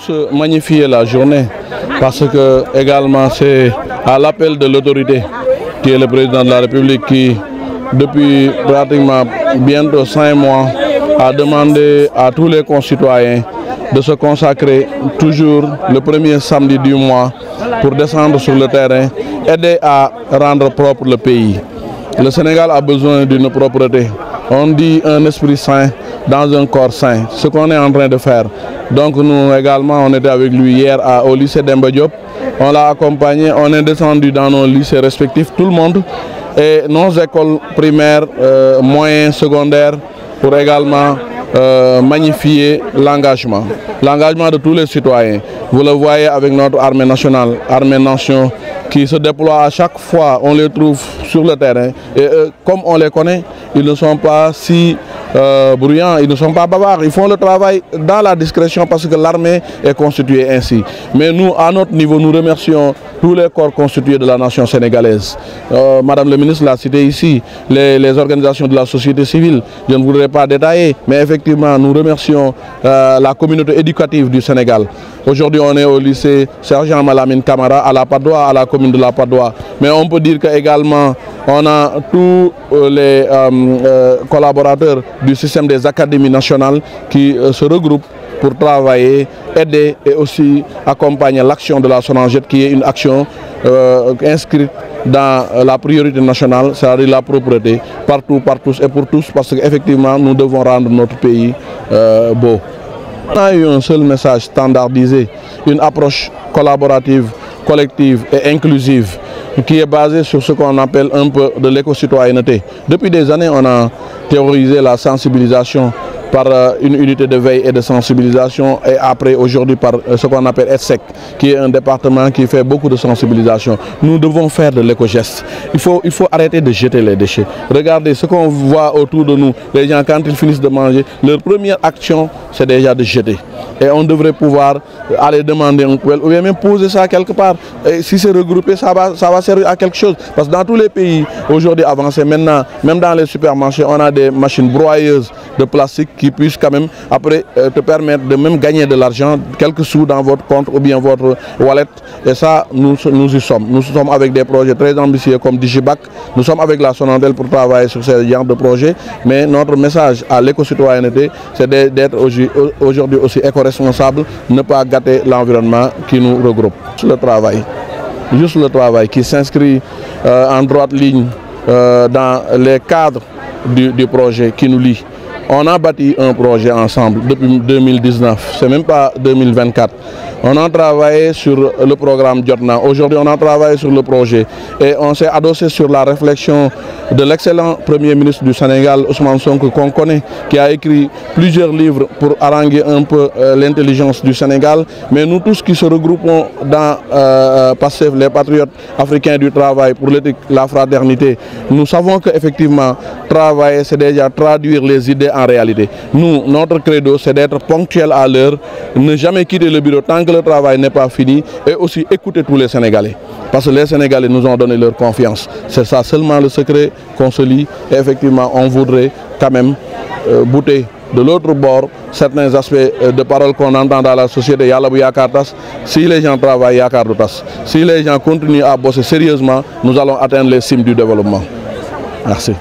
tous magnifier la journée parce que également c'est à l'appel de l'autorité qui est le président de la République qui depuis pratiquement bientôt 5 mois a demandé à tous les concitoyens de se consacrer toujours le premier samedi du mois pour descendre sur le terrain, aider à rendre propre le pays. Le Sénégal a besoin d'une propreté. On dit un esprit sain dans un corps sain, ce qu'on est en train de faire. Donc nous également, on était avec lui hier au lycée Demba Diop. On l'a accompagné, on est descendu dans nos lycées respectifs, tout le monde, et nos écoles primaires, moyennes, secondaires, pour également magnifier l'engagement de tous les citoyens. Vous le voyez avec notre armée nationale, armée nation, qui se déploie à chaque fois, on les trouve sur le terrain. Et comme on les connaît, ils ne sont pas si bruyants, ils ne sont pas bavards. Ils font le travail dans la discrétion parce que l'armée est constituée ainsi. Mais nous, à notre niveau, nous remercions tous les corps constitués de la nation sénégalaise. Madame le ministre l'a cité ici, les organisations de la société civile. Je ne voudrais pas détailler, mais effectivement, nous remercions la communauté éducative du Sénégal. Aujourd'hui, on est au lycée Sergent Malamine Camara à la Padoie, à la commune de la Padoie. Mais on peut dire qu'également, on a tous les collaborateurs du système des académies nationales qui se regroupent pour travailler, aider et aussi accompagner l'action de la Sonangette qui est une action inscrite dans la priorité nationale, c'est-à-dire la propreté, partout, par tous et pour tous, parce qu'effectivement nous devons rendre notre pays beau. On a eu un seul message standardisé, une approche collaborative, collective et inclusive qui est basée sur ce qu'on appelle un peu de l'éco-citoyenneté. Depuis des années, on a théorisé la sensibilisation par une unité de veille et de sensibilisation et après aujourd'hui par ce qu'on appelle ETSEC, qui est un département qui fait beaucoup de sensibilisation. Nous devons faire de l'éco-geste. Il faut arrêter de jeter les déchets. Regardez ce qu'on voit autour de nous. Les gens, quand ils finissent de manger, leur première action, c'est déjà de jeter. Et on devrait pouvoir aller demander un poêle ou bien même poser ça quelque part. Et si c'est regroupé, ça va servir à quelque chose. Parce que dans tous les pays aujourd'hui avancés, maintenant, même dans les supermarchés, on a des machines broyeuses de plastique qui puissent quand même après te permettre de même gagner de l'argent, quelques sous dans votre compte ou bien votre wallet. Et ça, nous y sommes. Nous sommes avec des projets très ambitieux comme Digibac. Nous sommes avec la Sonandel pour travailler sur ce genre de projet. Mais notre message à l'éco-citoyenneté, c'est d'être aujourd'hui aussi éco-responsable, ne pas gâter l'environnement qui nous regroupe. Juste le travail qui s'inscrit en droite ligne dans les cadres du projet qui nous lie. On a bâti un projet ensemble depuis 2019, c'est même pas 2024. On a travaillé sur le programme Jotna. Aujourd'hui, on a travaillé sur le projet et on s'est adossé sur la réflexion de l'excellent Premier ministre du Sénégal, Ousmane Sonko, qu'on connaît, qui a écrit plusieurs livres pour haranguer un peu l'intelligence du Sénégal. Mais nous tous qui se regroupons dans PASTEF, les patriotes africains du travail pour l'éthique, la fraternité, nous savons qu'effectivement, travailler, c'est déjà traduire les idées en réalité. Nous, notre credo, c'est d'être ponctuel à l'heure, ne jamais quitter le bureau tant que le travail n'est pas fini et aussi écouter tous les Sénégalais. Parce que les Sénégalais nous ont donné leur confiance. C'est ça seulement le secret qu'on se lie. Et effectivement, on voudrait quand même bouter de l'autre bord certains aspects de paroles qu'on entend dans la société. Si les gens travaillent, si les gens continuent à bosser sérieusement, nous allons atteindre les cimes du développement. Merci.